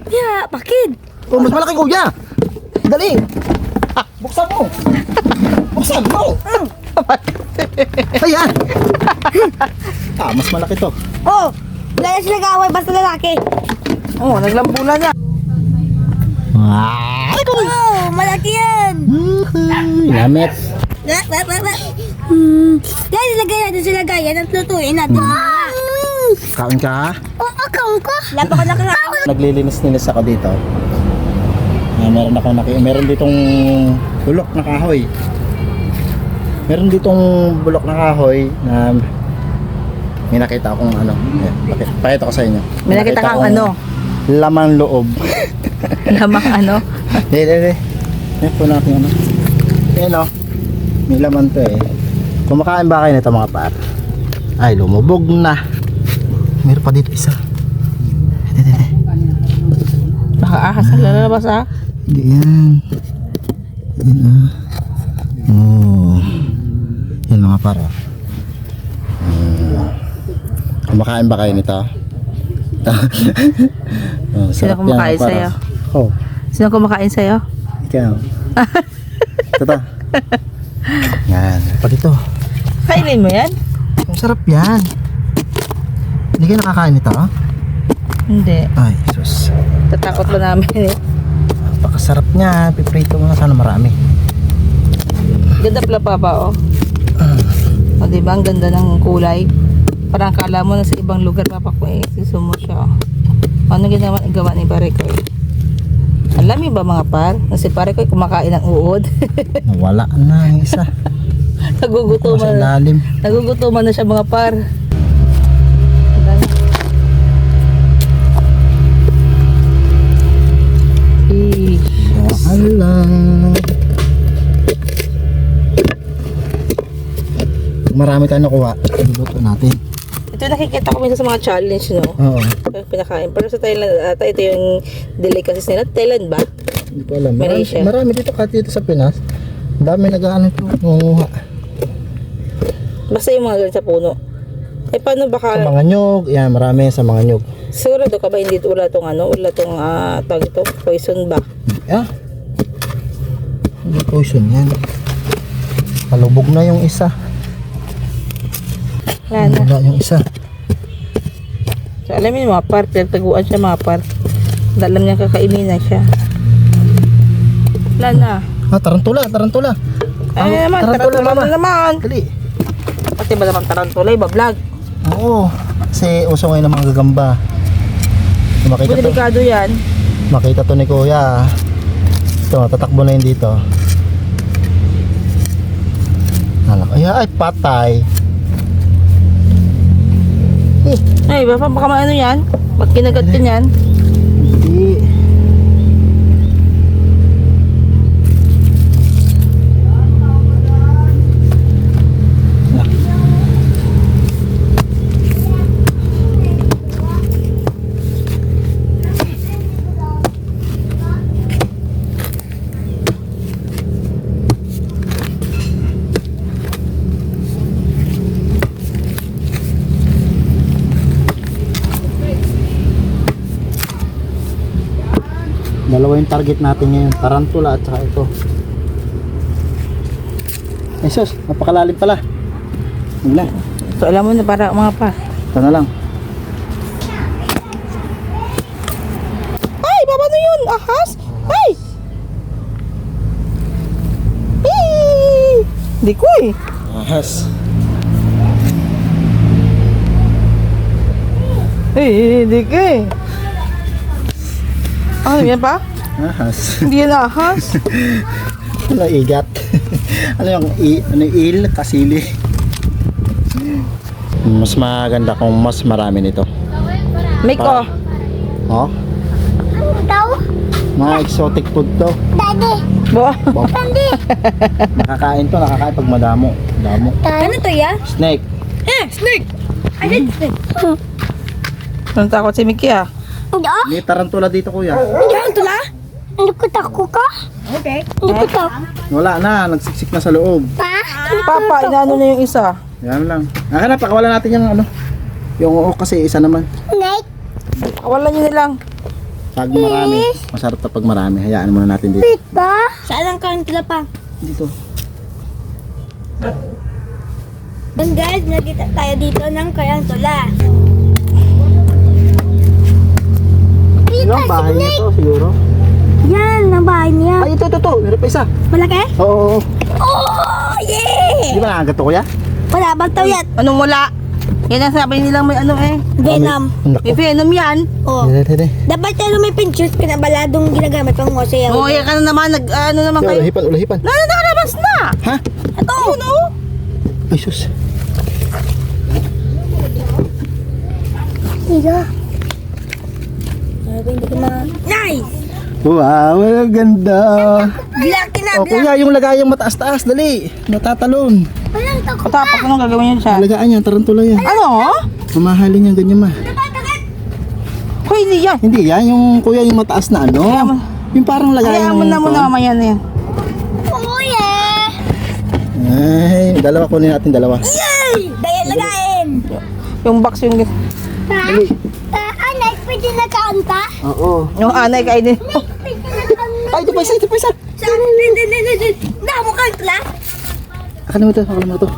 Yeah, bakit? Oh, mas malaki kuya. Dali. Buksan mo. Buksan mo. Ayan. Mas malaki to. Oh, wala sila kaaway, basta lalaki. Oh, naglambulan na. Oh, malaki yan. Lamit. Yan, ilagay natin sila gaya at lutuin natin. Kain ka. Oh, akaw ko. Lapa ko na kakaaway. Naglilinis-linis ako dito. Meron ditong bulok na kahoy. Meron ditong bulok na kahoy na may nakita akong ano. Pakita ko sa inyo. May nakita kang akong ano? Lamang loob. Lamang ano? Yan po natin ano. Ayan o. May laman to eh. Kumakain ba kayo nito mga par? Ay, lumubog na. Meron pa dito isa. Baka ahas na lalabas ah. Hindi yan. Yan oh. Yan mga par. Kumakain ba kayo nito? Sino kumakain sa'yo? Oh, Sino kumakain sa'yo? ikaw. Tata. Yan. Pa dito. Kainin mo yan? Ang sarap yan. Hindi kayo nakakain nito? Hindi. Ay, sus. Tatakot ba namin eh. Napakasarap niya. Piprito mo na sana marami. Ganda pala papa oh. O diba ang ganda ng kulay. Parang kala mo na sa ibang lugar papa ko eh. Susumo siya oh. Paano gawa ni pare ko eh? Alam niyo ba mga par? Na si pare ko ay kumakain ng uod. Nawala na ang isa. Nagugutuman Sa na. ilalim. Nagugutuman na siya mga par. Alam. Marami tayong nakuha. Luluto natin. Ito nakikita ko minsan sa mga challenge no. Oo. Pinakain. Pero sa Thailand ata ito yung delicacies nila. Thailand ba? Hindi ko alam. Malaysia. Marami dito kahit dito sa Pinas. Ang dami nag-ano ito. Nangunguha. Basta yung mga ganun sa puno. Eh paano baka... Sa mga nyog. Yan, marami sa mga nyog. Sigurado ka ba hindi wala tong ano? Wala tong tawag ito? Poison ba? Ah. Hindi poison yan. Palubog na yung isa. Wala na. Wala yung isa. So, alam mo yung mga par, pinagtaguan siya mga par. Dalam niya kakainin na siya. Wala na. Tarantula. Ay naman, tarantula mama. na naman. Dali. Pati ba naman tarantula, iba vlog. Oo. Kasi uso ngayon ng mga gagamba. Makita to, Delikado yan. makita to ni kuya. Ito, tatakbo na yun dito. Ay, patay. Ay, baka maano yan? Pag kinagat ka yan. Hindi. Dalawa yung target natin ngayon, tarantula at saka ito. Ay sus, napakalalim pala. Wala. So alam mo na para mga pa. Ito na lang. Ay, baba na yun! Ahas! Ay! Hindi ko eh. Ahas. Hindi ko eh. Ano yan pa? Ahas. Hindi yan ahas. Ano igat? Ano yung il, kasili? Mas maganda kung mas marami nito. Miko. Oh? Daw? Mga exotic food to. Daddy. Bo. Nakakain to, nakakain pag madamo. Damo. Ano to ya? Snake. Snake! Ano to? Anong takot si Mickey ah? Hindi ah. May tarantula dito kuya. Ano to la? Ano ko tako ka? Okay. Ano ko tako? Wala na, nagsiksik na sa loob. Pa? Papa, inaano na yung isa. Yan lang. Hanap, pakawalan natin yung ano. Yung oo kasi isa naman. Snake? Kawalan nyo nilang. Pag marami, masarap na pag marami. Hayaan muna natin dito. Wait ba? Saan ang kantila pa? Dito. And guys, nakita tayo dito ng karantula. Yung bahay niya to siguro. Yan, ang bahay niya. Ay, ito. Meron pa isa. Malaki? Oo. Oh, yeah! Di ba nakagato kuya? Wala bang tawyan? Anong wala? Yan ang sabi nilang may ano eh. Venom. May venom yan. Oh. Dede. Dapat yan may pinchers pinabaladong ginagamit pang ngosay. Oo, yan ka na naman. Ano naman kayo? Ulahipan. Nakalabas na. Ha? Ito. Ano? Ay, sus. Higa. Sabi, hindi ko Nice! Wow, ang ganda. Black na, O kuya, yung lagayang mataas-taas, dali. Natatalon. Walang takot. Tapos anong gagawin yun siya? Lagaan yan, tarantula yan. Ano? Mamahalin yan, ganyan ma. Hoy, hindi yan. Hindi yan, yung kuya yung mataas na ano. Yung parang Kaya lagayang... mo na mamaya na yan. Oh, yeah! Ay, dalawa kunin natin, dalawa. Yay! Daya lagayin! Yung box yung... Dali. Anay, pwede na kaanta? Oo. Yung anay kainin. Pwede na kaanta? Ay, ito pa isa. Saan? Damo kantla? Akala mo to.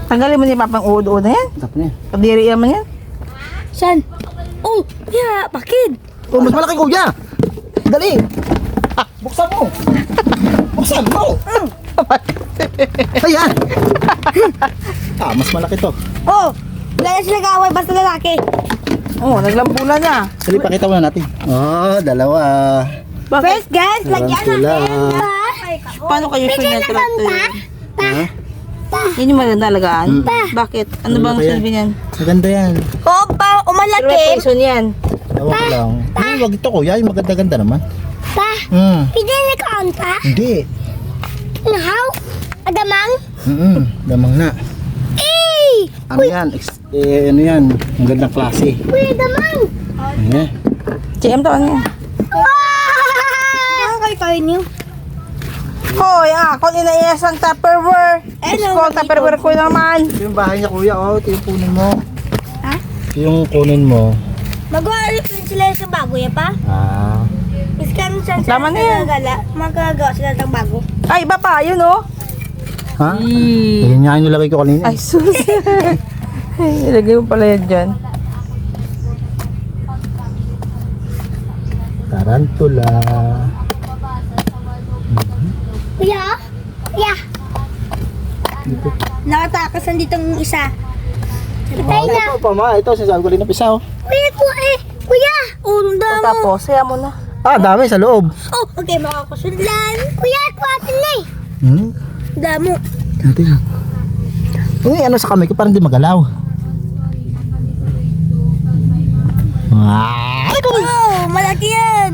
Tanggalin mo ni Papang uod-uod na yan. Tap na yan. Kadiri naman yan. Saan? Oh, yeah, bakit? Oh, mas malaki kuya. Dali. Buksan mo. Buksan mo. Ayan. Mas malaki to. Oh, wala sila kaway, basta lalaki. Oo, naglambulan na. Dali, pakita mo na natin. Oh, dalawa. First, guys, lagyan Tarantula. natin. Paano kayo sure na tractor? Ha? Yan yung maganda alagaan. Bakit? Ano bang Ano kaya? silbi niyan? Maganda yan. Oh, pa, Pero may umalaki. poison yan. Tawag lang. Ay, wag ito kuya. Yung maganda-ganda naman. Pa, pwede na kaanta? Hindi. How? Adamang? Damang na. Eh! Ano yan? Ano yan? Ang gandang klase. Kuya, damang! Ayan. CM to, ano yan? Ang kayo niyo. Hoy, ako inayas ang Tupperware. Diyos ko, Tupperware ko naman. Ito yung bahay niya kuya. Oh, ito yung kunin mo. Ha? Ito yung kunin mo. Mag-aalit rin sila sa bago, ya pa? Ah. Iskan sa Tama na yan. magagawa sila ng bago. Ay, iba pa, yun oh. Ha? Ayan nga yung nilagay ko kanina. Ay, sus. Ay, ilagay mo pala yan dyan. Tarantula. Kuya? Kuya? Nakatakas dito ng isa. Patay na. Ito pa ma. Ito, sinasabi ko rin na pisaw. Kuya, kuya! Oh, ang O, damo. tapos, saya mo na. Dami sa loob. Oh, okay, makakusundan. Kuya, kuwatin na eh. Damo. Natin. Uy, ano sa kamay ko parang di magalaw. Ay, Oh, malaki yan.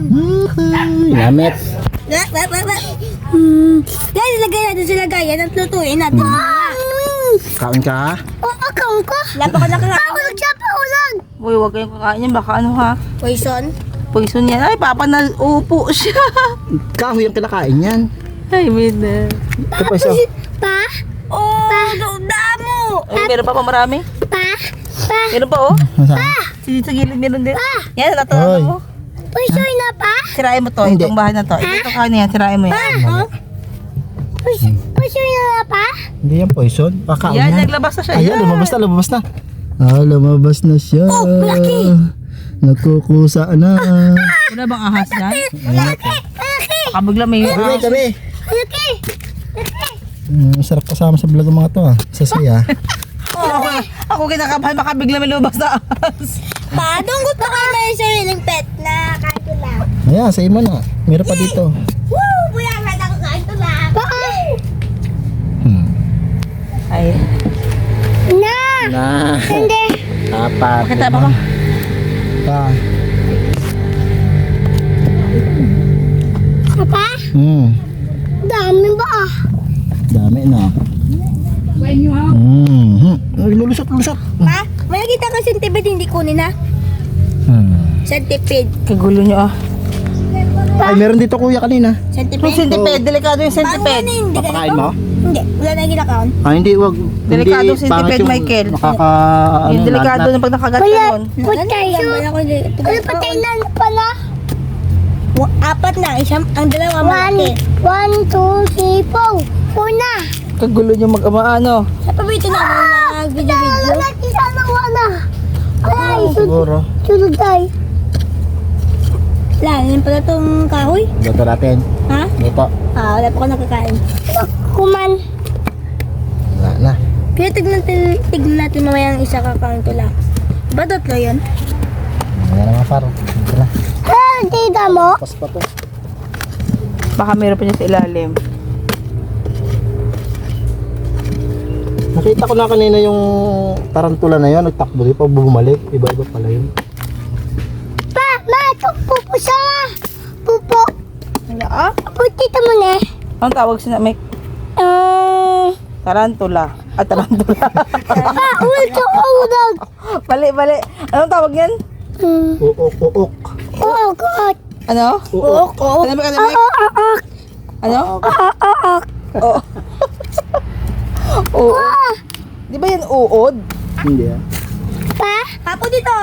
Lamit. Guys, ilagay natin sa lagayan at lutuin natin. Kain ka? Oh, akaw ko. Lapa ko na kakain. Ulag siya pa, ulag. Uy, huwag kayong kakain yan. Baka ano ha? Poison. Poison yan. Ay, papa na upo siya. Kahoy ang kinakain yan. Ay, mina. Ito pa isa. Pa? Oh, damo. Ay, meron pa pa marami? Pa? Meron pa oh. Masama. Sa gilid meron din. Yan, Hoy. natawag mo. Poison na pa? Sirain mo to. Hindi. Itong bahay na to. Ito kain na yan. Sirain mo yan. Poison na pa? Hindi yan poison. Kakain Yan, yan. naglabas na siya. Ayan, lumabas na. Lumabas na siya. Oh, malaki. Nagkukusa na. Wala bang ahas dyan? Malaki. Kabigla may ahas. Kami. Malaki. Sarap kasama sa vlog ng mga to Sasaya. Ako kinakabahan. Baka bigla may lumabas na ahas. Pa, dunggot pa kayo may sariling pet na kain ko lang. Ayan, sa'yo mo na. Meron pa dito. Woo! Buya nga na ako kain ko lang. Pa? Ay. Na! Hindi. Apat. Pakita pa ba? Pa. Papa? Dami ba ah? Dami na. Lulusot. Pa? May nakita ka centipede hindi kunin na? Centipede. Kagulo nyo ah. Ay, meron dito kuya kanina. Yung Centipede? centipede. Delikado yung Paano centipede. hindi ka Papakain mo? Hindi. Wala na ginakaon. Hindi, wag. Delikado Hindi, si pangit Tipid yung Michael. Nakaka... Yung delikado na pag nakagat ka nun. Patay yun. Ano patay na? pa na. Apat na. Ang dalawa malaki. 1, 2, 3, 4. Una. Kagulo niyo mag-ama ano. Sa pabito na nag-video-video. Isa na wala. Ay, Siguro. sunod tayo. Lang, pala itong kahoy. Dito natin. Ha? Dito. Wala pa ko nakakain. Kuman. Wala na. Kaya tignan natin mamaya ang isa kakain ko lang. Ba tatlo yun? Ayan na mga par. Dito na. Tita mo? Pas pa to. Baka meron pa niya sa ilalim. Nakita ko na kanina yung tarantula na yun. Nagtakbo di pa bumalik. Iba-iba pala yun. Pa, ma, itong pupo siya. Pupo. Wala ah? Tita mo na. Anong tawag siya na may tarantula? Tarantula. Pa, ulto, ulog. Bali. Anong tawag yan? Uok, uok. Oo, God. Ano? Uok. Kalamik. Oo. Ano? Oo. Oo. Oo. Di ba yan uod? Hindi ah. Pa? Papo dito.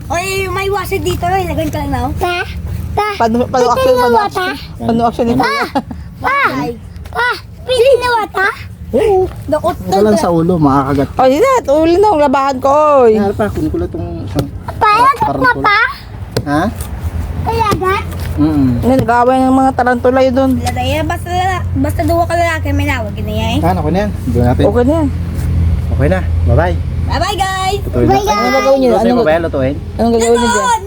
Oy, may wasid dito. Ilagay ka lang na. Pa? Pa? Paano action? Paano action ni Pa? Pa? Pa? Pili na wata? Oo. Dakot Ito lang sa ulo. Makakagat. Oh, hindi na. Tuloy na ang labahan ko. Oy. Kaya pa, kunin ko lang itong isang Pa? Lagat mo pa? Ha? Lagat? Nag-aaway ng mga tarantula yun doon. Lagay. Basta duwa ka lalaki. May nawag na yan. Ako na yan. Doon natin. Okay na yan. Okay na. Bye-bye. Bye-bye, guys. Lutuin na. Anong gagawin niyo? Lutuin mo ba yan? Lutuin? Anong gagawin niyo dyan?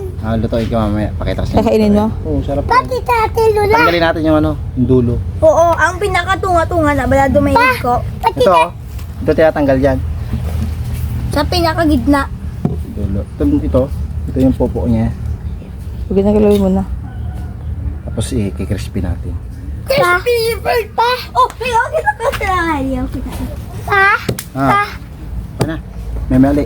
Lutuin ka mamaya. Pakita sa Kakainin mo? Oo, sarap yan. Pati tate lula. Tanggalin natin yung ano, yung dulo. Oo, ang pinakatunga-tunga na balado may ko. Pati Ito, ito tinatanggal dyan. sa pinakagitna. Dulo. Ito yung popo niya. Huwag na galawin mo na. Tapos i-crispy natin. Crispy pa. Oh, may okay na ka sa ayaw kita. Pa? Pa na. May mali.